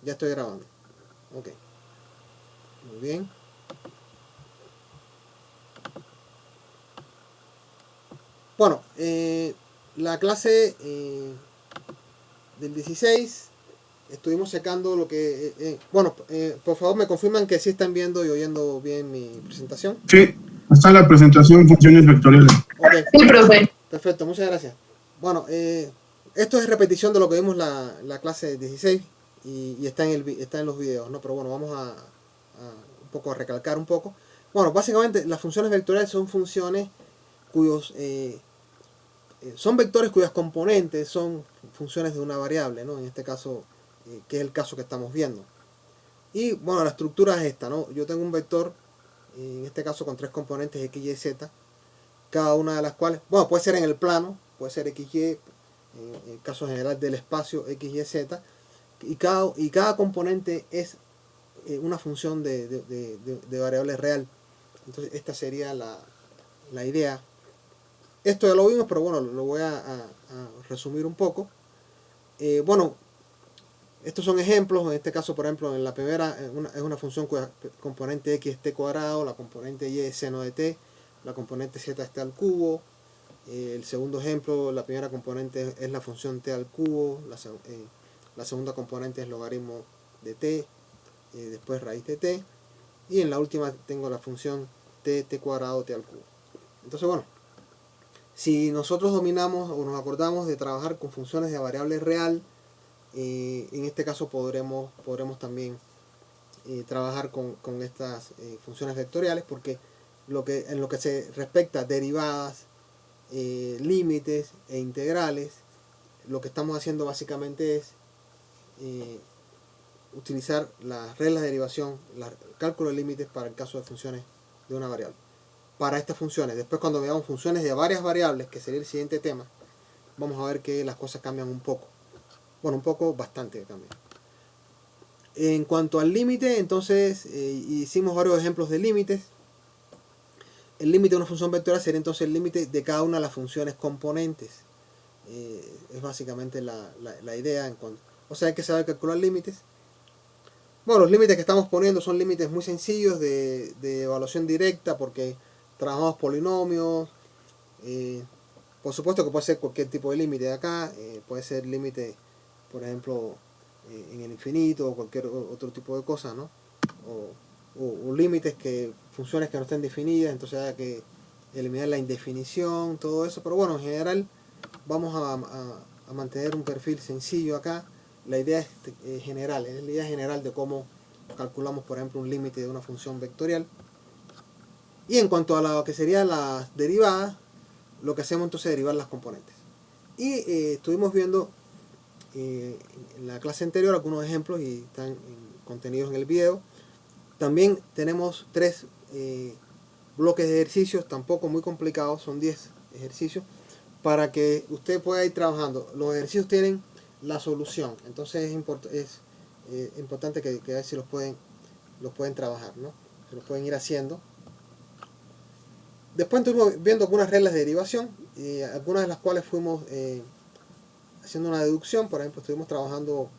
Ya estoy grabando. Ok, muy bien. Bueno, la clase del 16 estuvimos checando lo que... por favor me confirman que sí están viendo y oyendo bien mi presentación. Sí, está la presentación funciones vectoriales. Ok, Sí, profe. perfecto, muchas gracias. Bueno, esto es repetición de lo que vimos la clase 16 y está, está en los videos, ¿no? Pero bueno, vamos a un poco a recalcar un poco. Bueno, básicamente las funciones vectoriales son funciones cuyos son vectores cuyas componentes son funciones de una variable, ¿no? En este caso, que es el caso que estamos viendo. Y bueno, la estructura es esta, ¿no? Yo tengo un vector, en este caso con tres componentes x, y, z, cada una de las cuales, bueno, puede ser en el plano, puede ser x, y, en el caso general del espacio x, y, z, y cada componente es una función de variable real. Entonces esta sería la idea. Esto ya lo vimos, pero bueno, lo voy a resumir un poco. Bueno, estos son ejemplos. En este caso, por ejemplo, en la primera es una función cuya componente x es t cuadrado, la componente y es seno de t, la componente z es t al cubo. El segundo ejemplo, la primera componente es la función t al cubo, la segunda componente es logaritmo de t, después raíz de t, y en la última tengo la función t cuadrado, t al cubo. Entonces, bueno, si nosotros dominamos o nos acordamos de trabajar con funciones de variable real, en este caso podremos también trabajar con estas funciones vectoriales, porque en lo que se respecta a derivadas, límites e integrales, lo que estamos haciendo básicamente es utilizar las reglas de derivación, el cálculo de límites para el caso de funciones de una variable. Para estas funciones, después cuando veamos funciones de varias variables, que sería el siguiente tema, vamos a ver que las cosas cambian un poco. Bueno, un poco, bastante cambian. En cuanto al límite, entonces hicimos varios ejemplos de límites. El límite de una función vectorial sería entonces el límite de cada una de las funciones componentes. Es básicamente la idea. O sea, hay que saber calcular límites. Bueno, los límites que estamos poniendo son límites muy sencillos de evaluación directa porque trabajamos polinomios. Por supuesto que puede ser cualquier tipo de límite de acá. Puede ser límite, por ejemplo, en el infinito o cualquier otro tipo de cosa, ¿no? O límites funciones que no estén definidas, entonces hay que eliminar la indefinición, todo eso. Pero bueno, en general vamos a mantener un perfil sencillo acá. La idea es general, es la idea general de cómo calculamos, por ejemplo, un límite de una función vectorial. Y en cuanto a lo que serían las derivadas, lo que hacemos entonces es derivar las componentes. Y estuvimos viendo en la clase anterior algunos ejemplos y están contenidos en el video. También tenemos tres bloques de ejercicios, tampoco muy complicados, son 10 ejercicios, para que usted pueda ir trabajando. Los ejercicios tienen la solución, entonces es importante que a ver si los pueden trabajar, ¿no? Se los pueden ir haciendo. Después estuvimos viendo algunas reglas de derivación, algunas de las cuales fuimos haciendo una deducción. Por ejemplo, estuvimos trabajando,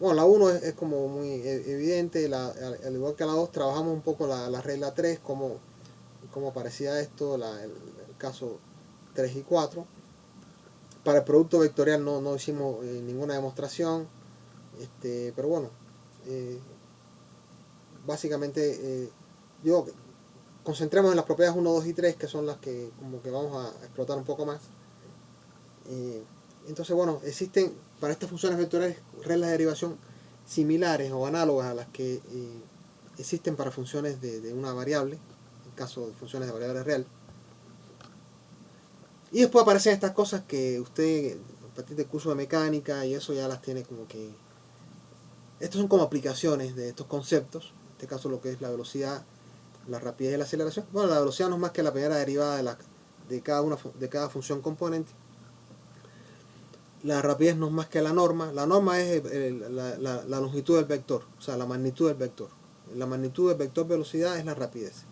bueno, la 1 es como muy evidente, al igual que la 2 trabajamos un poco la regla 3, cómo parecía esto, el caso 3 y 4. Para el producto vectorial no hicimos ninguna demostración, pero bueno, eh, básicamente yo concentremos en las propiedades 1, 2 y 3, que son las que como que vamos a explotar un poco más. Entonces, bueno, existen para estas funciones vectoriales reglas de derivación similares o análogas a las que existen para funciones de una variable, en caso de funciones de variable real. Y después aparecen estas cosas que usted, a partir del curso de mecánica y eso, ya las tiene como que... Estos son como aplicaciones de estos conceptos, en este caso lo que es la velocidad, la rapidez y la aceleración. Bueno, la velocidad no es más que la primera derivada de cada función componente. La rapidez no es más que la norma. La norma es la longitud del vector, o sea, la magnitud del vector. La magnitud del vector velocidad es la rapidez.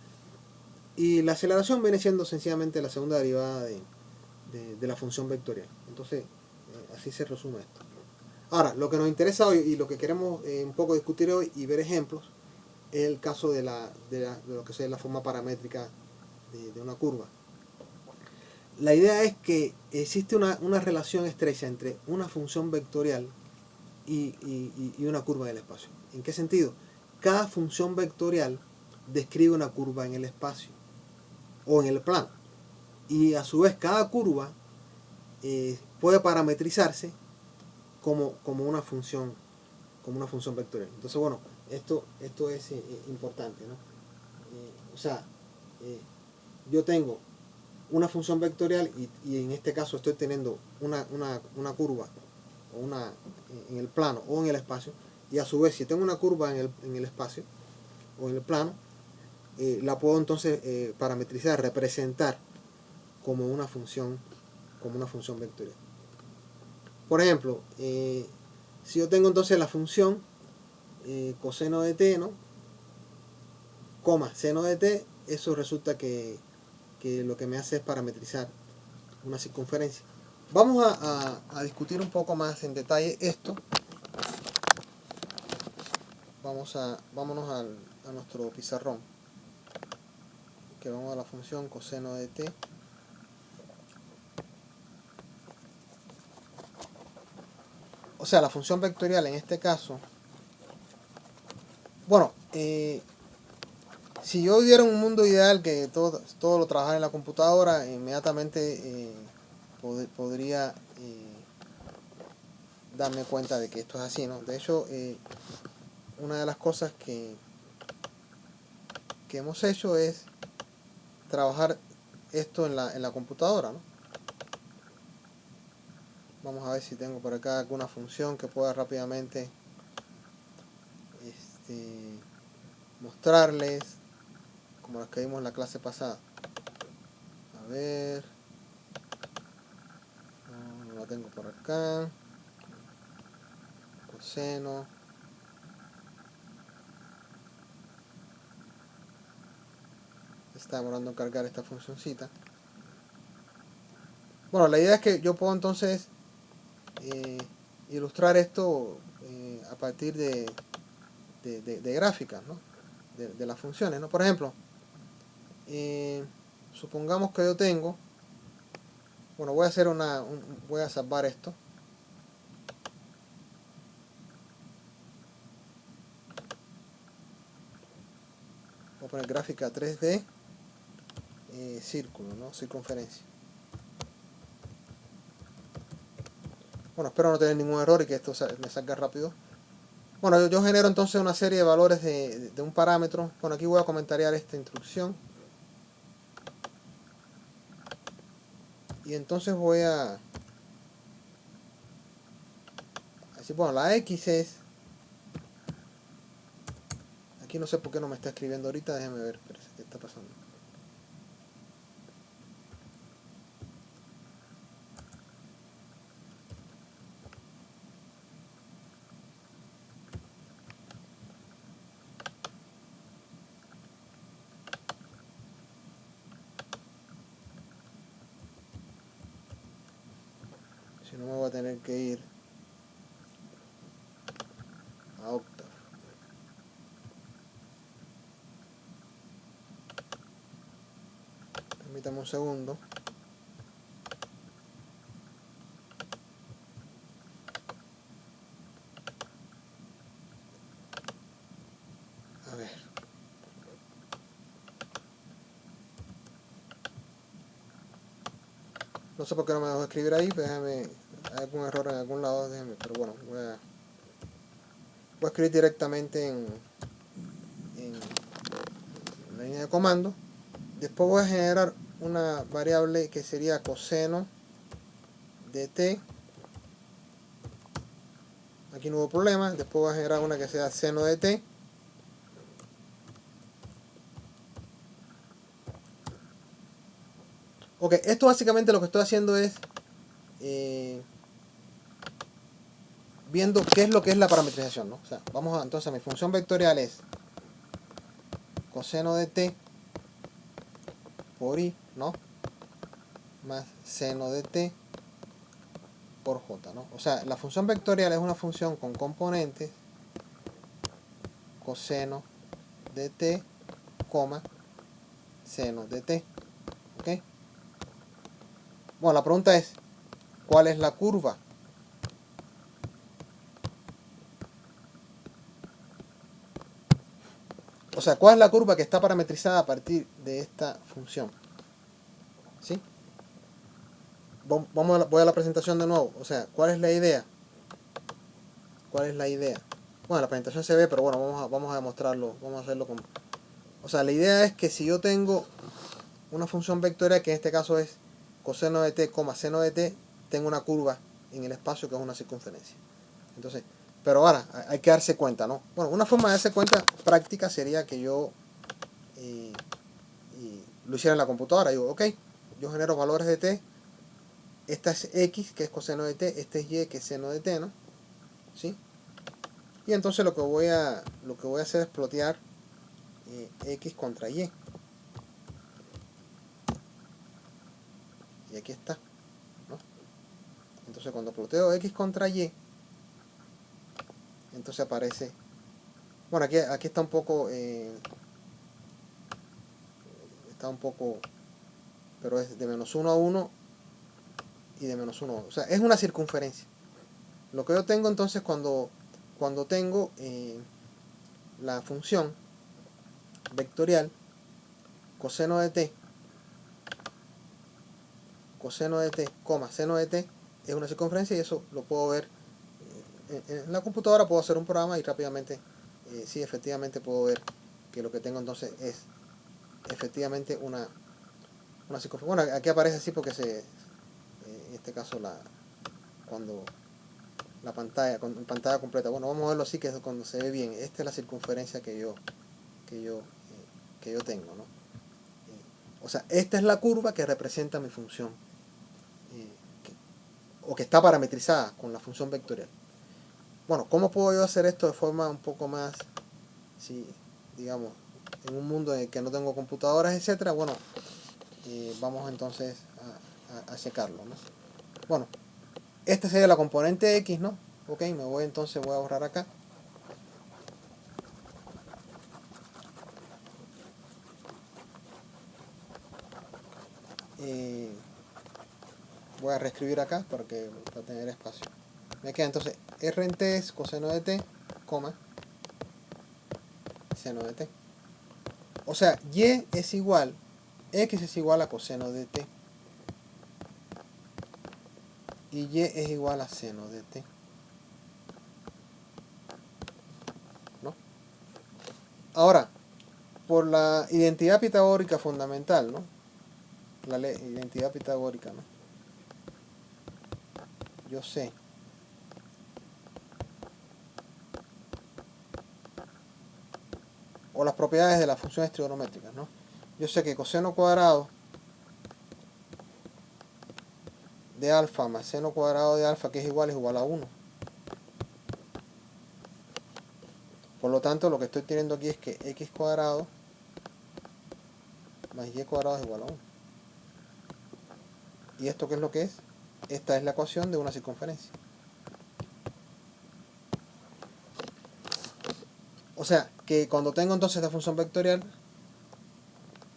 Y la aceleración viene siendo sencillamente la segunda derivada de la función vectorial. Entonces, así se resume esto. Ahora, lo que nos interesa hoy y lo que queremos un poco discutir hoy y ver ejemplos es el caso de lo que es la forma paramétrica de una curva. La idea es que existe una relación estrecha entre una función vectorial y una curva del espacio. ¿En qué sentido? Cada función vectorial describe una curva en el espacio o en el plano. Y a su vez cada curva puede parametrizarse como una función vectorial. Entonces, bueno, esto es importante, ¿no? O sea, yo tengo una función vectorial y en este caso estoy teniendo una curva o en el plano o en el espacio, y a su vez si tengo una curva en el espacio o en el plano, la puedo entonces parametrizar, representar como una función vectorial. Por ejemplo, si yo tengo entonces la función coseno de t, ¿no? Seno de t, eso resulta que lo que me hace es parametrizar una circunferencia. Vamos a discutir un poco más en detalle esto. Vámonos a nuestro pizarrón, que vamos a la función coseno de t. O sea, la función vectorial en este caso. Bueno, si yo viviera en un mundo ideal que todo lo trabajara en la computadora, inmediatamente podría darme cuenta de que esto es así, ¿no? De hecho, una de las cosas que hemos hecho es trabajar esto en la computadora, ¿no? Vamos a ver si tengo por acá alguna función que pueda rápidamente mostrarles, como las que vimos en la clase pasada. A ver, no la tengo por acá. Coseno. Está demorando en cargar esta funcioncita. Bueno, la idea es que yo puedo entonces ilustrar esto a partir de gráficas, ¿no? De las funciones, ¿no? Por ejemplo, supongamos que yo tengo, bueno, voy a salvar esto. Voy a poner gráfica 3D, círculo, ¿no? Circunferencia. Bueno, espero no tener ningún error y que esto me salga rápido. Bueno, yo genero entonces una serie de valores de un parámetro. Bueno, aquí voy a comentariar esta instrucción. Y entonces voy a decir, bueno, la X es... Aquí no sé por qué no me está escribiendo ahorita, déjenme ver qué está pasando. Si no me voy a tener que ir a Octave. Permítame un segundo. A ver. No sé por qué no me dejó escribir ahí, pero déjame... Hay algún error en algún lado, déjame, pero bueno, voy a escribir directamente en la línea de comando. Después voy a generar una variable que sería coseno de t. Aquí no hubo problema. Después voy a generar una que sea seno de t. Ok, esto básicamente lo que estoy haciendo es viendo qué es lo que es la parametrización, ¿no? O sea, vamos entonces a mi función vectorial es coseno de t por i, ¿no? Más seno de t por j, ¿no? O sea, la función vectorial es una función con componentes coseno de t, coma, seno de t. ¿Ok? Bueno, la pregunta es, ¿cuál es la curva? O sea, ¿cuál es la curva que está parametrizada a partir de esta función? ¿Sí? Voy a la presentación de nuevo. O sea, ¿cuál es la idea? ¿Cuál es la idea? Bueno, la presentación se ve, pero bueno, vamos a demostrarlo. Vamos a hacerlo con... O sea, la idea es que si yo tengo una función vectorial, que en este caso es coseno de t, seno de t, tengo una curva en el espacio que es una circunferencia. Entonces, pero ahora hay que darse cuenta, ¿no? Bueno, una forma de darse cuenta práctica sería que yo lo hiciera en la computadora. Digo, ok, yo genero valores de t, esta es x, que es coseno de t, este es y, que es seno de t, ¿no? ¿Sí? Y entonces lo que voy a hacer es plotear x contra y. Y aquí está, ¿no? Entonces cuando ploteo x contra y, entonces aparece... Bueno, aquí está un poco... está un poco... Pero es de menos 1 a 1 y de menos 1 a 1. O sea, es una circunferencia. Lo que yo tengo entonces cuando tengo la función vectorial coseno de t, seno de t, es una circunferencia, y eso lo puedo ver en la computadora. Puedo hacer un programa y rápidamente, sí, efectivamente puedo ver que lo que tengo entonces es efectivamente una circunferencia. Bueno, aquí aparece así porque en este caso cuando la pantalla, con pantalla completa. Bueno, vamos a verlo así, que es cuando se ve bien. Esta es la circunferencia que yo tengo, ¿no? O sea, esta es la curva que representa mi función, o que está parametrizada con la función vectorial. Bueno, ¿cómo puedo yo hacer esto de forma un poco más, si, digamos, en un mundo en el que no tengo computadoras, etcétera? Bueno, vamos entonces a checarlo, ¿no? Bueno, esta sería la componente X, ¿no? Ok, voy a borrar acá. Voy a reescribir acá para tener espacio. Me queda entonces R en t es coseno de t, coma, seno de t. O sea, y es igual, x es igual a coseno de t. Y y es igual a seno de t, ¿no? Ahora, por la identidad pitagórica fundamental, ¿no? La identidad pitagórica, ¿no? Yo sé o las propiedades de las funciones trigonométricas, ¿no? Yo sé que coseno cuadrado de alfa más seno cuadrado de alfa, que es igual a 1. Por lo tanto, lo que estoy teniendo aquí es que x cuadrado más y cuadrado es igual a 1. ¿Y esto qué es lo que es? Esta es la ecuación de una circunferencia. O sea, que cuando tengo entonces esta función vectorial,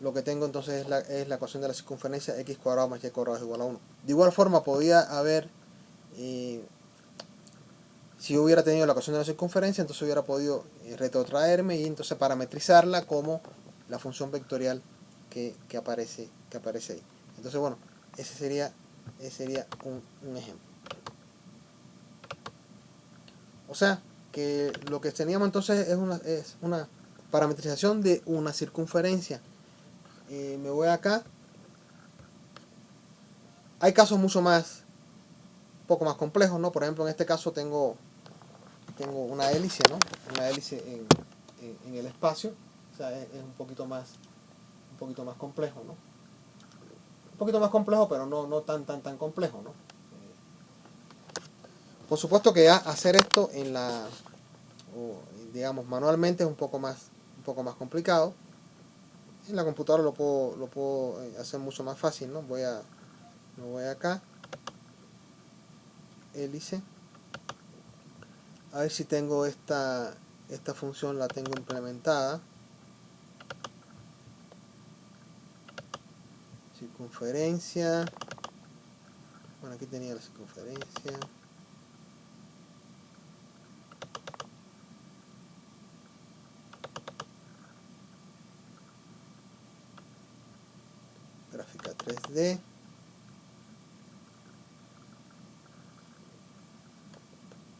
lo que tengo entonces es la ecuación de la circunferencia, x cuadrado más y cuadrado es igual a 1. De igual forma, podía haber, si yo hubiera tenido la ecuación de la circunferencia, entonces hubiera podido retrotraerme y entonces parametrizarla como la función vectorial que aparece ahí. Entonces, bueno, ese sería un ejemplo. O sea, que lo que teníamos entonces es una parametrización de una circunferencia. Me voy acá. Hay casos mucho más, un poco más complejos, ¿no? Por ejemplo, en este caso tengo una hélice, ¿no? Una hélice en el espacio. O sea, es un poquito más complejo, ¿no? Un poquito más complejo, pero no tan complejo, ¿no? Por supuesto que hacer esto digamos, manualmente es un poco más complicado. En la computadora lo puedo hacer mucho más fácil, ¿no? Me voy acá. hélice. A ver si tengo esta función, la tengo implementada. Circunferencia. Bueno, aquí tenía la circunferencia. Gráfica 3D.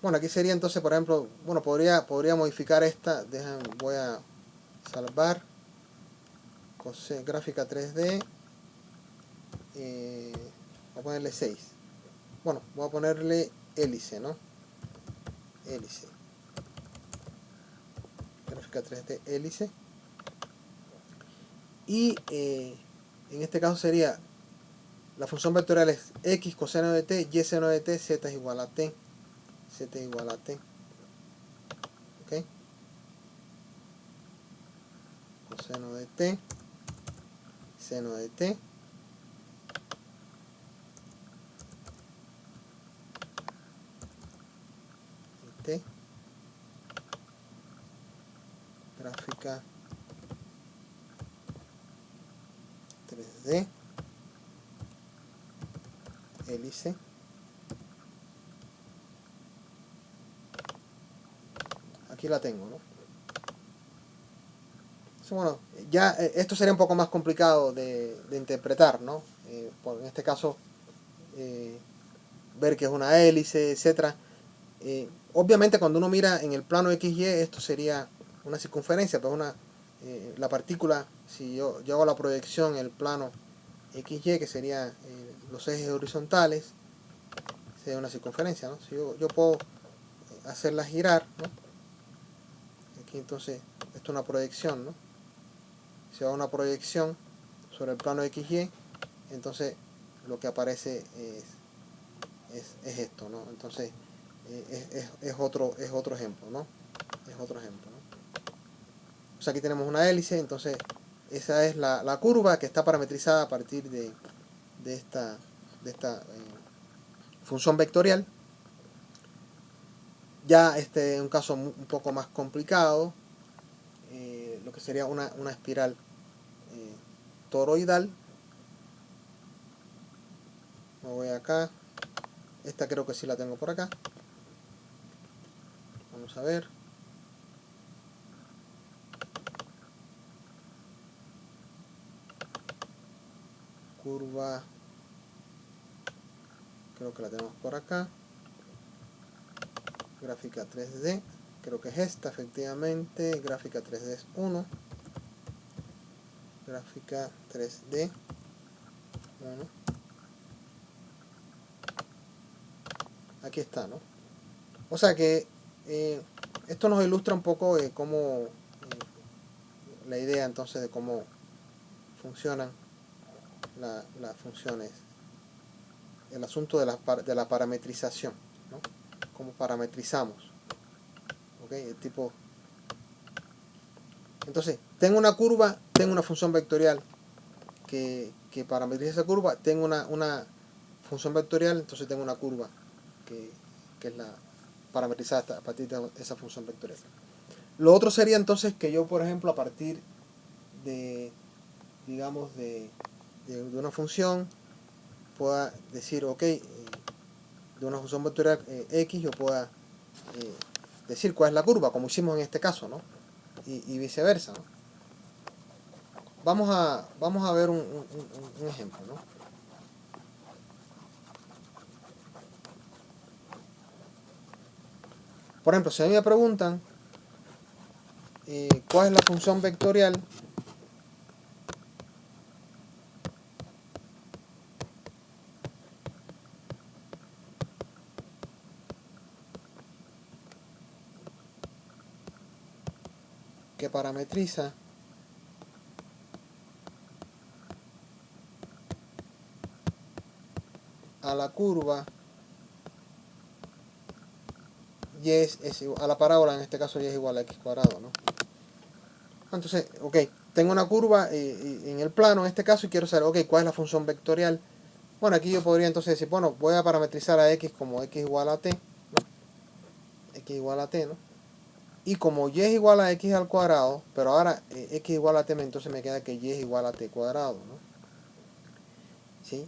Bueno, aquí sería entonces, por ejemplo, bueno, podría modificar esta. Voy a salvar. Gráfica 3D. Voy a ponerle 6. Bueno, voy a ponerle hélice, ¿no? Hélice. Gráfica 3D hélice. Y en este caso sería, la función vectorial es x coseno de t, y seno de t, z es igual a t. Z es igual a t. ¿Ok? Coseno de t, seno de t. T. Gráfica 3D. Hélice. Aquí la tengo, ¿no? Bueno, ya esto sería un poco más complicado de interpretar, ¿no? En este caso, ver que es una hélice, etcétera. Obviamente cuando uno mira en el plano XY, esto sería una circunferencia, pues la partícula, si yo hago la proyección en el plano XY, que sería los ejes horizontales, sería una circunferencia, ¿no? Si yo puedo hacerla girar, ¿no? Aquí entonces, esto es una proyección, ¿no? Si hago una proyección sobre el plano XY, entonces lo que aparece es esto, ¿no? Entonces es otro ejemplo, ¿no? Es otro ejemplo, ¿no? O sea, aquí tenemos una hélice, entonces esa es la curva que está parametrizada a partir de esta función vectorial. Ya este es un caso un poco más complicado, lo que sería una espiral toroidal. Me voy acá. Esta creo que sí la tengo por acá. Vamos a ver. Curva. Creo que la tenemos por acá. Gráfica 3D. Creo que es esta, efectivamente. Gráfica 3D es 1. Gráfica 3D 1. Aquí está, ¿no? O sea que esto nos ilustra un poco cómo la idea entonces de cómo funcionan las funciones, el asunto de la parametrización, ¿no? Cómo parametrizamos, ¿ok? El tipo. Entonces, tengo una curva, tengo una función vectorial que parametriza esa curva, tengo una función vectorial, entonces tengo una curva que es la parametrizada a partir de esa función vectorial. Lo otro sería entonces que yo, por ejemplo, a partir de, digamos, de una función, pueda decir, ok, de una función vectorial X, yo pueda decir cuál es la curva, como hicimos en este caso, ¿no? Y viceversa, ¿no? Vamos a ver un ejemplo, ¿no? Por ejemplo, si a mí me preguntan cuál es la función vectorial que parametriza a la curva y a la parábola, en este caso y es igual a x cuadrado, ¿no? Entonces, ok, tengo una curva en el plano en este caso y quiero saber, ok, cuál es la función vectorial Bueno, aquí yo podría entonces decir, bueno, voy a parametrizar a x como x igual a t, ¿no? X igual a t, ¿no? Y como y es igual a x al cuadrado, pero ahora x igual a t, entonces me queda que y es igual a t cuadrado, ¿no? ¿Sí?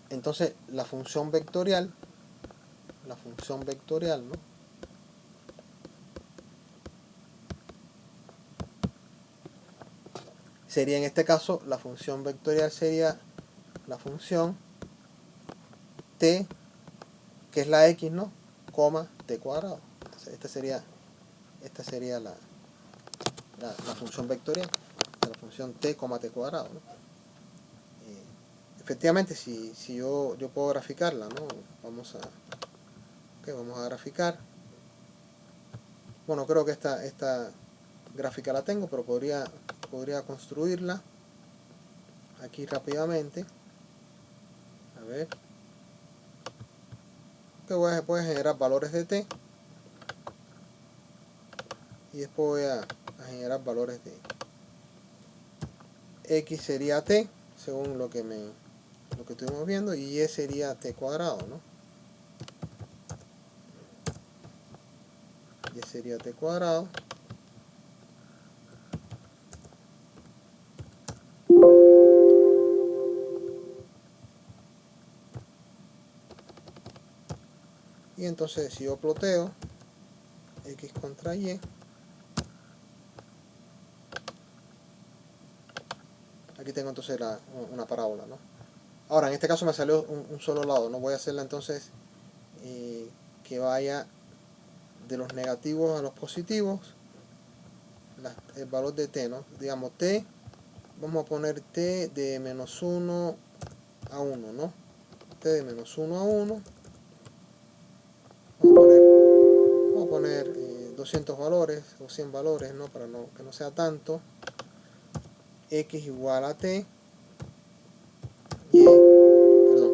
Entonces la función vectorial, ¿no? Sería en este caso, la función vectorial sería la función t, que es la x, ¿no? Coma t cuadrado. Entonces esta sería la función vectorial, la función t, t cuadrado, ¿no? Efectivamente, si yo puedo graficarla, ¿no? Vamos a graficar. Bueno, creo que esta gráfica la tengo, pero podría construirla aquí rápidamente. A ver. Que voy a generar valores de t. Y después voy a generar valores de x sería t, según lo que estuvimos viendo, y y sería t cuadrado, ¿no? Y sería t cuadrado. Y entonces si yo ploteo x contra y, aquí tengo entonces una parábola, ¿no? Ahora, en este caso me salió un solo lado, ¿no? Voy a hacerla entonces que vaya de los negativos a los positivos, el valor de t, ¿no? Digamos t, vamos a poner t de menos 1 a 1, ¿no? T de menos 1 a 1. Vamos a poner 200 valores o 100 valores, ¿no? Para que no sea tanto. X igual a t. Y, perdón.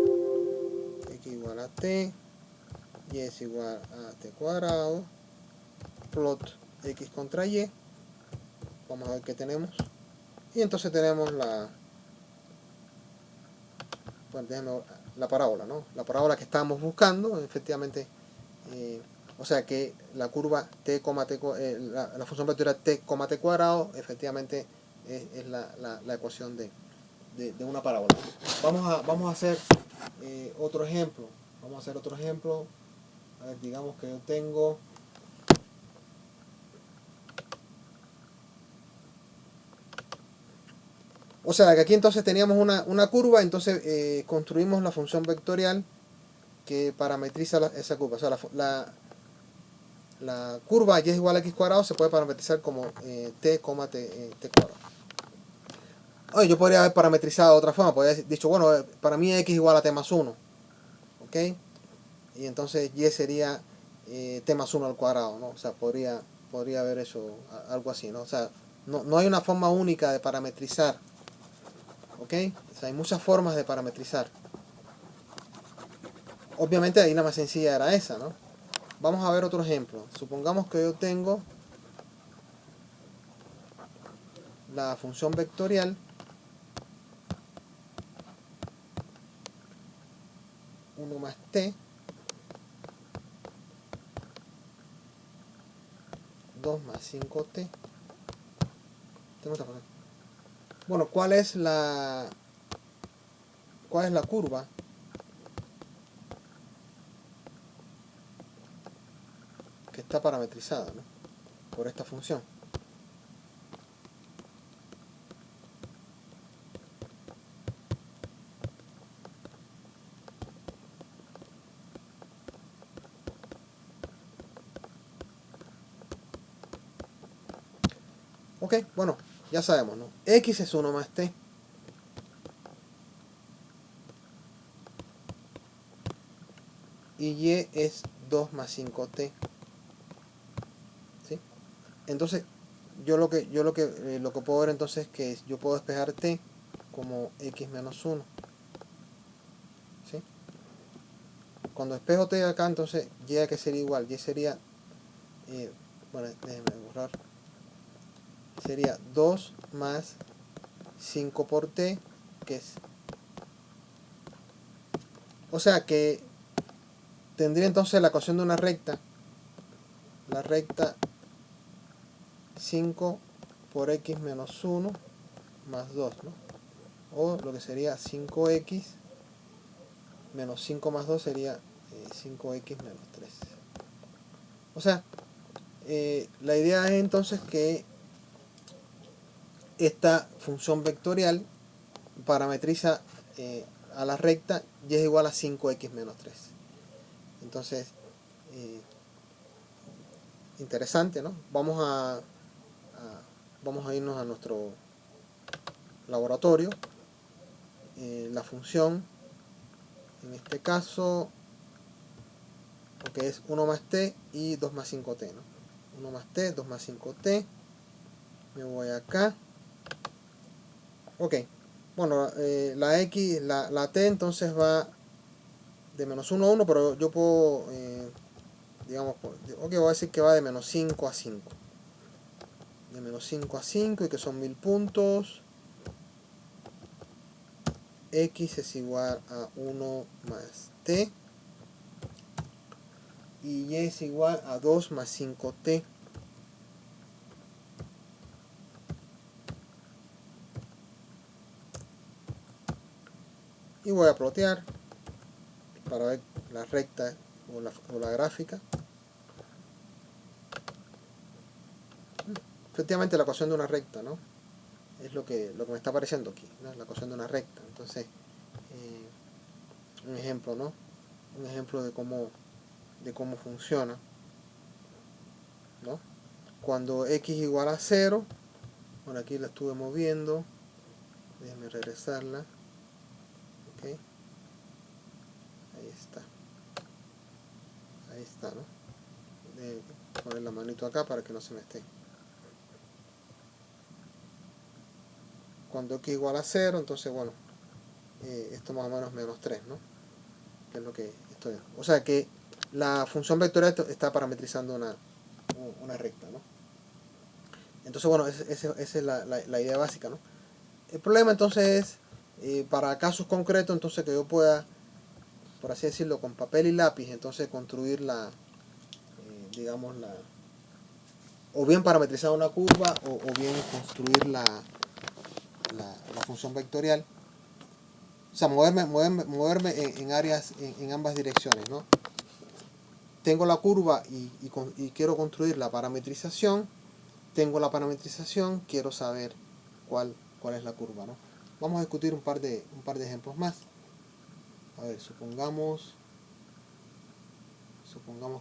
X igual a t. Y es igual a t cuadrado. Plot x contra y. Vamos a ver qué tenemos. Y entonces tenemos la parábola, ¿no? La parábola que estábamos buscando, efectivamente. O sea que la curva t, la función vectorial t, t cuadrado, efectivamente es la ecuación de una parábola. Vamos a hacer otro ejemplo. A ver, digamos que yo tengo... O sea, que aquí entonces teníamos una curva, entonces construimos la función vectorial que parametriza esa curva. O sea, la curva y es igual a x cuadrado se puede parametrizar como t, t cuadrado. Oye, yo podría haber parametrizado de otra forma, podría haber dicho, bueno, para mí x igual a t más 1, ¿ok? Y entonces y sería t más 1 al cuadrado, ¿no? O sea, podría haber eso, algo así, ¿no? O sea, no hay una forma única de parametrizar, ¿ok? O sea, hay muchas formas de parametrizar. Obviamente ahí la más sencilla era esa, ¿no? Vamos a ver otro ejemplo. Supongamos que yo tengo la función vectorial 1 más t 2 más 5t. Bueno, ¿cuál es la curva que está parametrizada, ¿no? Por esta función? Ok, bueno, ya sabemos, ¿no? X es 1 más t. Y y es 2 más 5t. ¿Sí? Entonces, lo que puedo ver entonces es que yo puedo despejar t como x menos 1. ¿Sí? Cuando despejo t acá, entonces y que sería igual. Y sería, bueno, déjenme borrar. Sería 2 más 5 por t, que es O sea que tendría entonces la ecuación de una recta, la recta 5 por x menos 1 más 2, ¿no? O lo que sería 5x menos 5 más 2 sería 5x menos 3. O sea, la idea es entonces que esta función vectorial parametriza a la recta y es igual a 5x menos 3. Entonces, interesante, ¿no? Vamos a irnos a nuestro laboratorio. La función, en este caso, que es 1 más t y 2 más 5t, ¿no? 1 más t, 2 más 5t. Me voy acá. Ok. Bueno, la x, la t entonces va de menos 1 a 1, pero yo puedo, digamos, ok, voy a decir que va de menos 5 a 5. De menos 5 a 5 y que son 1000 puntos. X es igual a 1 más t. Y y es igual a 2 más 5t. Y voy a plotear para ver la recta o la gráfica. Efectivamente la ecuación de una recta, ¿no? Es lo que me está apareciendo aquí, ¿no? La ecuación de una recta. Entonces, un ejemplo, ¿no? Un ejemplo de cómo funciona, ¿no? Cuando x igual a 0, bueno, aquí la estuve moviendo, déjenme regresarla, ok, ahí está, ¿no? De poner la manito acá para que no se me esté. Cuando x igual a 0, entonces, bueno, esto más o menos menos 3, ¿no? Que es lo que estoy. O sea que la función vectorial está parametrizando una recta, ¿no? Entonces, bueno, esa es la idea básica, ¿no? El problema entonces es, para casos concretos, entonces que yo pueda, por así decirlo, con papel y lápiz, entonces construir digamos, o bien parametrizar una curva, o bien construir la función vectorial. O sea, moverme en áreas, en ambas direcciones, ¿no? Tengo la curva y quiero construir la parametrización. Tengo la parametrización, quiero saber cuál es la curva, ¿no? Vamos a discutir un par de ejemplos más. A ver, supongamos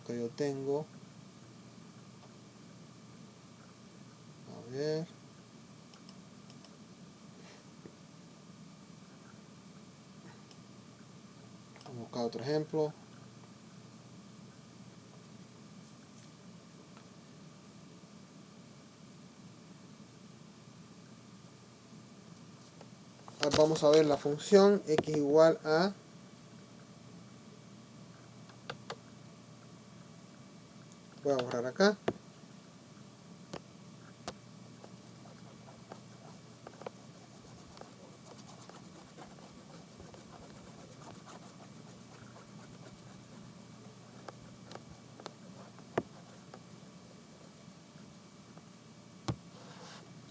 que yo tengo, a ver, vamos a buscar otro ejemplo. Vamos a ver la función x igual a voy a borrar acá.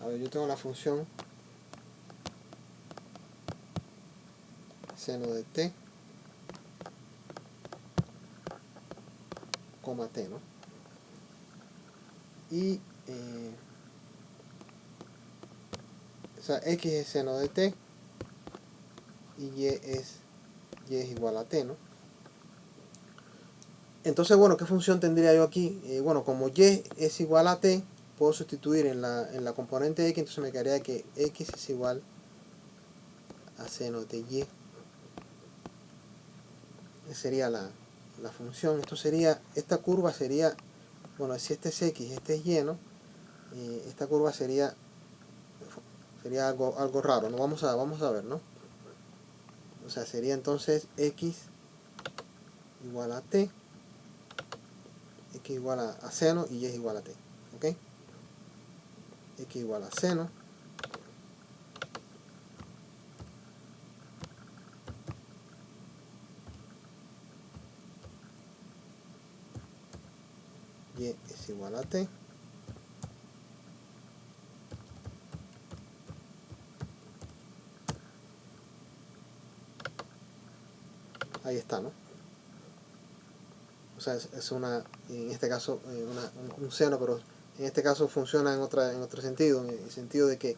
A ver, yo tengo la función seno de t, coma t, ¿no? Y o sea, x es seno de t y y es igual a t, ¿no? Entonces, bueno, ¿qué función tendría yo aquí? Bueno, como y es igual a t, puedo sustituir en la componente x, entonces me quedaría que x es igual a seno de y. Esa sería la función. Esto sería, esta curva sería, bueno, si este es x, este es y, ¿no? Esta curva sería algo raro, ¿no? Vamos a ver, ¿no? O sea, sería entonces x igual a t, x igual a seno y y es igual a t, ¿ok? X igual a seno y es igual a t. Ahí está, ¿no? O sea, es una, en este caso, un seno, pero en este caso funciona en otro sentido, en el sentido de que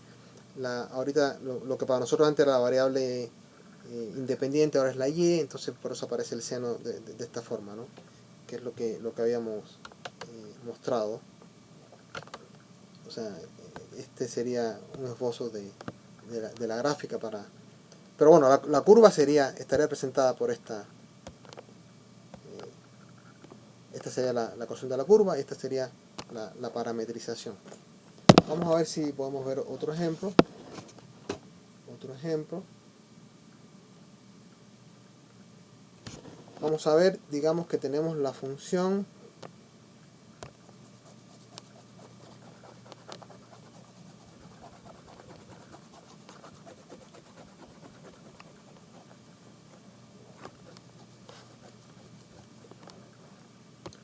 ahorita lo que para nosotros antes era la variable independiente, ahora es la y, entonces por eso aparece el seno de esta forma, ¿no? Que es lo que habíamos mostrado. O sea, este sería un esbozo de la gráfica para... Pero bueno, la curva estaría representada por esta sería la ecuación de la curva y esta sería la parametrización. Vamos a ver si podemos ver otro ejemplo. Vamos a ver, digamos que tenemos la función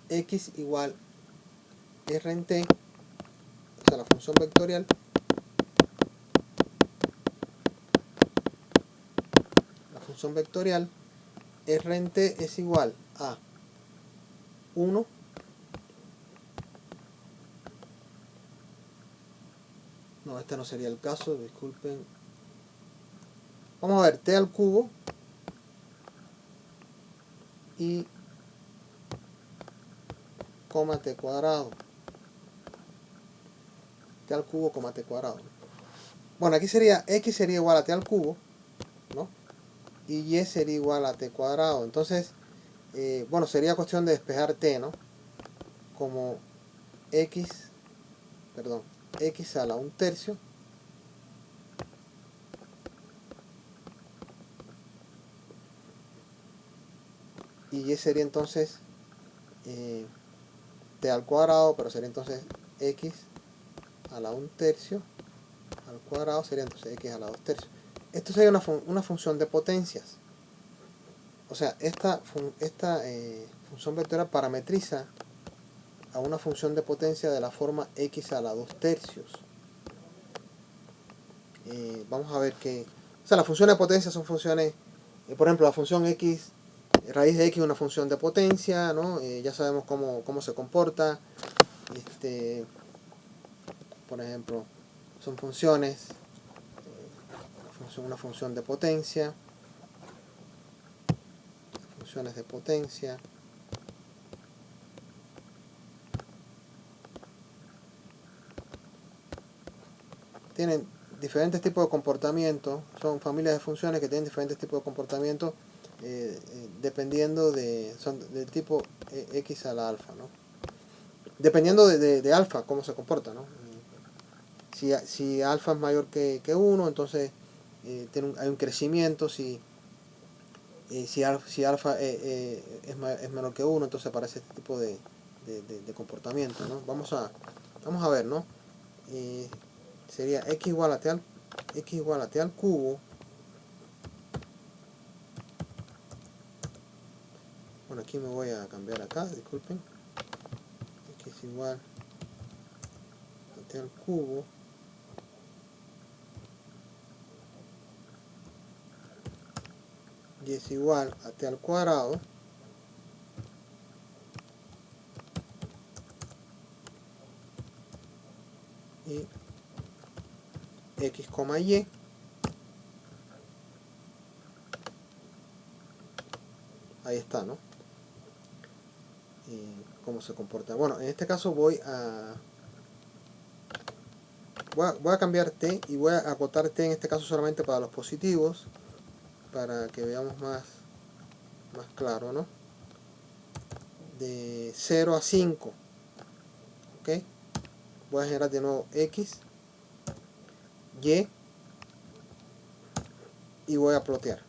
x igual r en t, o sea, la función vectorial, r en t es igual a 1 no, este no sería el caso, disculpen. Vamos a ver, t al cubo y coma t cuadrado. T al cubo, coma t cuadrado. Bueno, aquí sería x sería igual a t al cubo, ¿no? Y y sería igual a t cuadrado. Entonces, bueno, sería cuestión de despejar t, ¿no? Como x a la 1/3 y y sería entonces t al cuadrado, pero sería entonces x a la 1/3 al cuadrado, sería entonces x a la 2/3. Esto sería una función de potencias. O sea, esta función vectorial parametriza a una función de potencia de la forma x a la 2/3. Vamos a ver que... O sea, las funciones de potencia son funciones... por ejemplo, la función x, raíz de x es una función de potencia, ¿no? Ya sabemos cómo se comporta. Por ejemplo, son funciones... una función de potencia. Funciones de potencia. Tienen diferentes tipos de comportamiento, son familias de funciones que tienen diferentes tipos de comportamiento dependiendo del tipo x a la alfa, ¿no? Dependiendo de alfa, cómo se comporta, ¿no? Si alfa es mayor que 1, entonces hay un crecimiento. Si alfa es menor que 1, entonces aparece este tipo de comportamiento, ¿no? Vamos a ver, ¿no? Sería x igual a t al cubo. Bueno, aquí me voy a cambiar acá, disculpen. X igual a t al cubo y es igual a t al cuadrado y x, y ahí está, ¿no? Cómo se comporta. Bueno, en este caso voy a cambiar t y voy a acotar t en este caso solamente para los positivos, para que veamos más claro, ¿no? De 0 a 5, ¿ok? Voy a generar de nuevo x, y voy a plotear.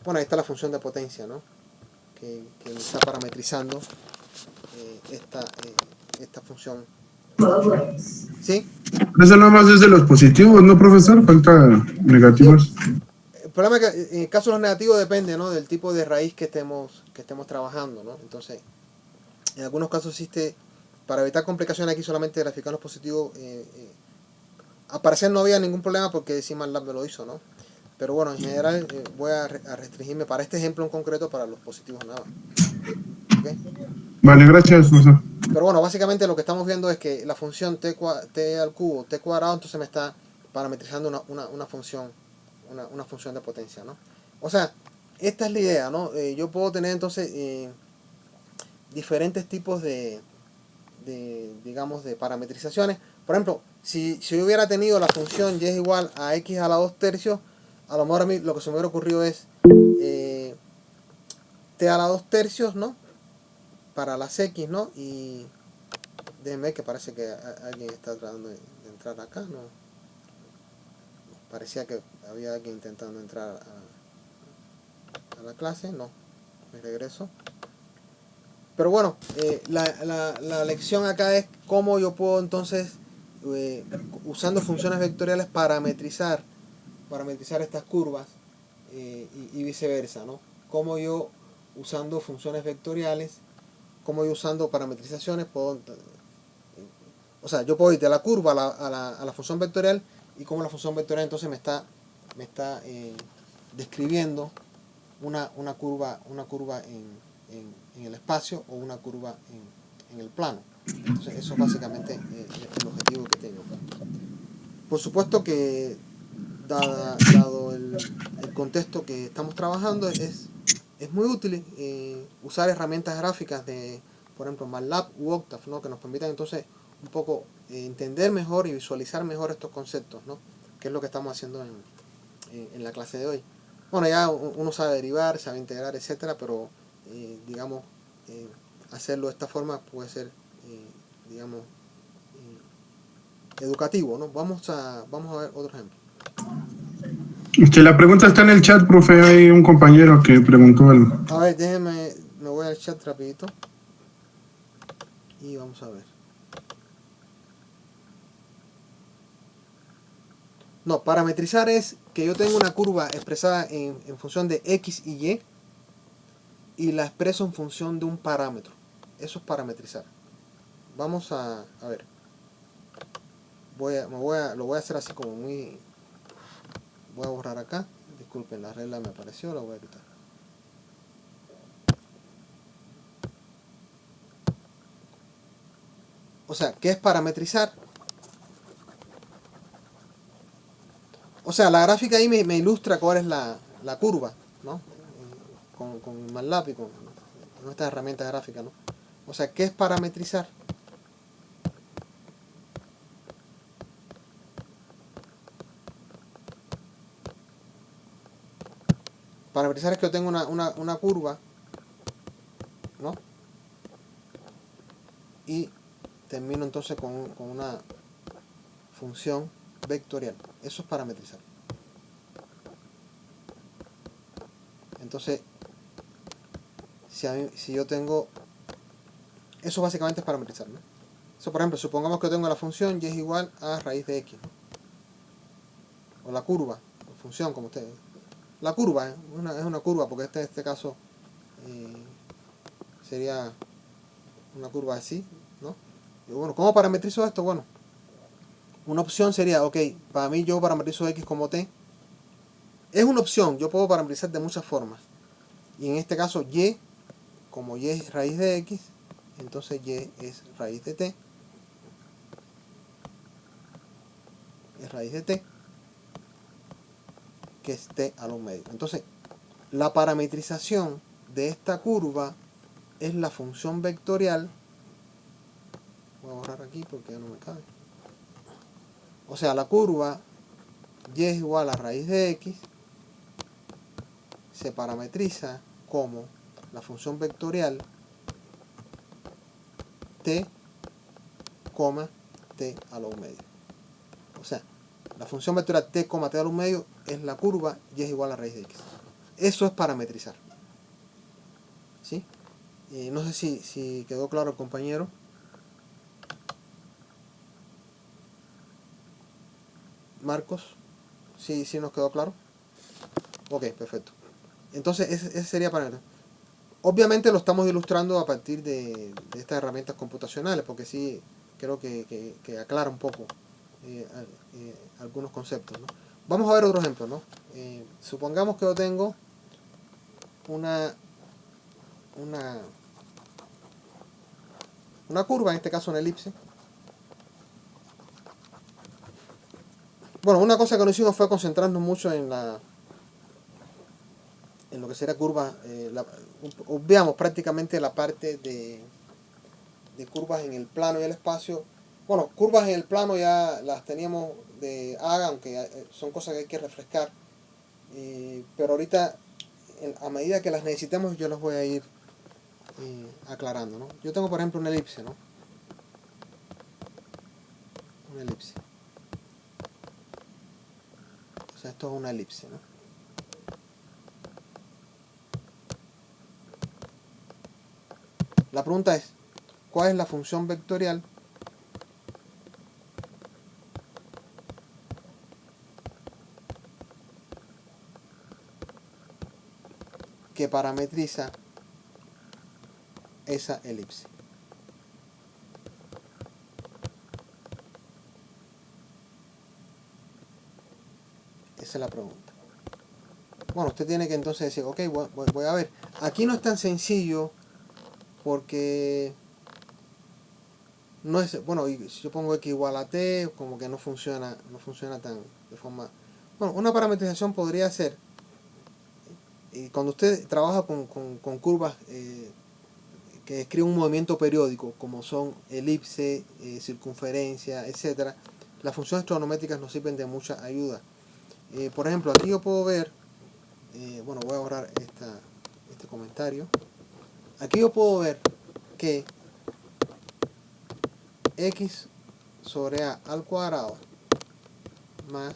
Bueno, ahí está la función de potencia, ¿no? Que me está parametrizando esta función. ¿Sí? Eso nada más es de los positivos, ¿no, profesor? Falta negativos. problema es que en el caso de los negativos depende, ¿no?, del tipo de raíz que estemos trabajando, ¿no? Entonces, en algunos casos existe, para evitar complicaciones aquí solamente graficar los positivos. Al parecer no había ningún problema porque MATLAB me lo hizo, ¿no? Pero bueno, en general voy a restringirme para este ejemplo en concreto para los positivos nada más. ¿Okay? Vale, gracias, profesor. Pero bueno, básicamente lo que estamos viendo es que la función t al cubo, t cuadrado, entonces me está parametrizando una función de potencia, ¿no? O sea, esta es la idea, ¿no? Yo puedo tener entonces diferentes tipos digamos, de parametrizaciones. Por ejemplo, si yo hubiera tenido la función y es igual a x a la 2 tercios, a lo mejor a mí lo que se me hubiera ocurrido es t a la 2 tercios, ¿no?, para las x, ¿no? Y déjenme ver que parece que alguien está tratando de entrar acá, ¿no? Parecía que había alguien intentando entrar a la clase, no, me regreso. Pero bueno, la lección acá es cómo yo puedo entonces, usando funciones vectoriales, parametrizar estas curvas y viceversa, ¿no? Cómo yo, usando funciones vectoriales, cómo yo usando parametrizaciones puedo, o sea, yo puedo ir de la curva a la función vectorial, y cómo la función vectorial entonces me está describiendo una curva en el espacio o una curva en el plano. Entonces eso es básicamente el objetivo que tengo. Por supuesto que dado el contexto que estamos trabajando, es muy útil usar herramientas gráficas de, por ejemplo, MATLAB u Octave, ¿no?, que nos permitan entonces un poco entender mejor y visualizar mejor estos conceptos, ¿no?, que es lo que estamos haciendo en la clase de hoy. Bueno, ya uno sabe derivar, sabe integrar, etcétera, pero digamos, hacerlo de esta forma puede ser, digamos, educativo, ¿no? Vamos a ver otro ejemplo. La pregunta está en el chat, profe. Hay un compañero que preguntó algo. A ver, déjenme, me voy al chat rapidito y vamos a ver. No, parametrizar es que yo tengo una curva expresada en función de x y y la expreso en función de un parámetro. Eso es parametrizar. Vamos a ver. Lo voy a hacer así como muy... Voy a borrar acá. Disculpen, la regla me apareció, la voy a quitar. O sea, ¿qué es parametrizar? O sea, la gráfica ahí me ilustra cuál es la curva, ¿no? Con MATLAB y con nuestras herramientas gráficas, ¿no? O sea, ¿qué es parametrizar? Parametrizar es que yo tengo una curva, ¿no? Y termino entonces con una función vectorial. Eso es parametrizar. Entonces, si yo tengo... Eso básicamente es parametrizar, ¿no? Eso, por ejemplo, supongamos que tengo la función y es igual a raíz de x, ¿no? O la curva, o función, como ustedes. La curva, es una curva, porque en este caso sería una curva así, ¿no? Y bueno, ¿cómo parametrizo esto? Bueno, una opción sería, ok, para mí yo parametrizo x como t. Es una opción, yo puedo parametrizar de muchas formas. Y en este caso y, como y es raíz de x, entonces y es raíz de t. Es raíz de t, que es t a lo medio. Entonces, la parametrización de esta curva es la función vectorial. Voy a borrar aquí porque ya no me cabe. O sea, la curva y es igual a raíz de x se parametriza como la función vectorial t, t a lo medio. O sea, la función vectorial t, t a lo medio es la curva y es igual a raíz de x. Eso es parametrizar. ¿Sí? No sé si quedó claro, compañero. Marcos, ¿sí nos quedó claro? Ok, perfecto. Entonces, ese sería para... Obviamente lo estamos ilustrando a partir de estas herramientas computacionales, porque sí creo que aclara un poco algunos conceptos, ¿no? Vamos a ver otro ejemplo, ¿no? Supongamos que yo tengo una curva, en este caso una elipse. Bueno, una cosa que nos hicimos fue concentrarnos mucho en lo que sería curva. Obviamos prácticamente la parte de curvas en el plano y el espacio. Bueno, curvas en el plano ya las teníamos de AGA, aunque son cosas que hay que refrescar. Pero ahorita, a medida que las necesitemos, yo las voy a ir aclarando, ¿no? Yo tengo, por ejemplo, una elipse, ¿no? Una elipse. O sea, esto es una elipse, ¿no? La pregunta es, ¿cuál es la función vectorial que parametriza esa elipse? Esa es la pregunta. Bueno, usted tiene que entonces decir, ok, voy a ver. Aquí no es tan sencillo porque no es, bueno, si yo pongo x igual a t, como que no funciona tan de forma... Bueno, una parametrización podría ser, cuando usted trabaja con curvas que describen un movimiento periódico, como son elipse, circunferencia, etcétera, las funciones trigonométricas nos sirven de mucha ayuda. Por ejemplo, aquí yo puedo ver, bueno, voy a borrar este comentario. Aquí yo puedo ver que x sobre a al cuadrado más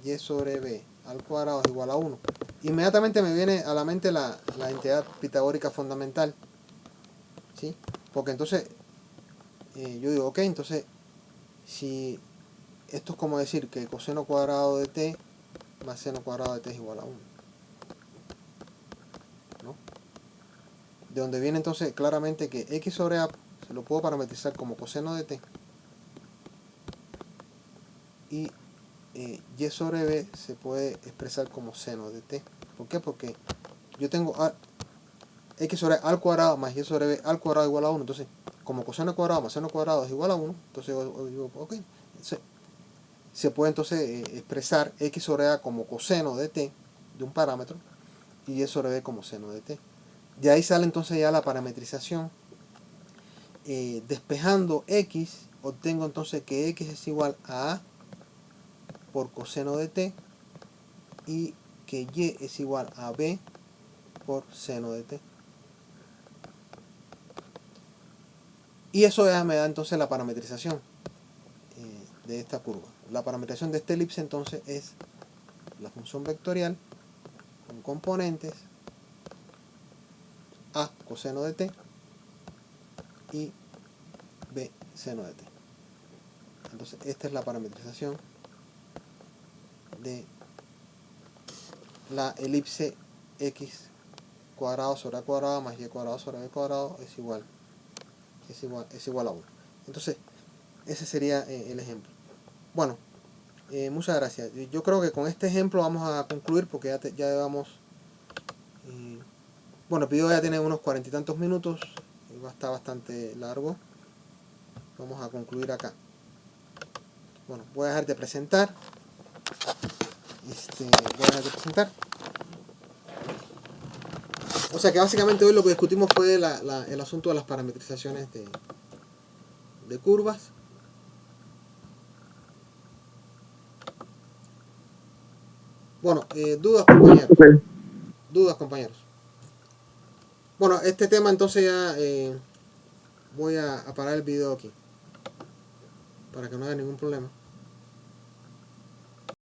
y sobre b al cuadrado es igual a 1. Inmediatamente me viene a la mente la entidad pitagórica fundamental, ¿sí? Porque entonces yo digo, ok, entonces si esto es como decir que coseno cuadrado de t más seno cuadrado de t es igual a 1, ¿no? De donde viene entonces claramente que x sobre a se lo puedo parametrizar como coseno de t y y sobre b se puede expresar como seno de t. ¿Por qué? Porque yo tengo x sobre a al cuadrado más y sobre b al cuadrado igual a 1. Entonces, como coseno cuadrado más seno cuadrado es igual a 1, entonces yo digo, ok, se puede entonces expresar x sobre a como coseno de t de un parámetro y y sobre b como seno de t. De ahí sale entonces ya la parametrización. Despejando x, obtengo entonces que x es igual a por coseno de t y que y es igual a b por seno de t. Y eso ya me da entonces la parametrización de esta curva. La parametrización de esta elipse entonces es la función vectorial con componentes a coseno de t y b seno de t. Entonces esta es la parametrización de la elipse x cuadrado sobre a cuadrado más y cuadrado sobre b cuadrado es igual a 1. Entonces ese sería el ejemplo. Bueno, muchas gracias. Yo creo que con este ejemplo vamos a concluir porque ya llevamos bueno, el video ya tiene unos 40 y tantos minutos, va a estar bastante largo. Vamos a concluir acá. Bueno, voy a dejar de presentar. O sea que básicamente hoy lo que discutimos fue el asunto de las parametrizaciones de curvas. Bueno, dudas, compañeros. Ok. Dudas, compañeros. Bueno, este tema entonces ya voy a parar el video aquí para que no haya ningún problema.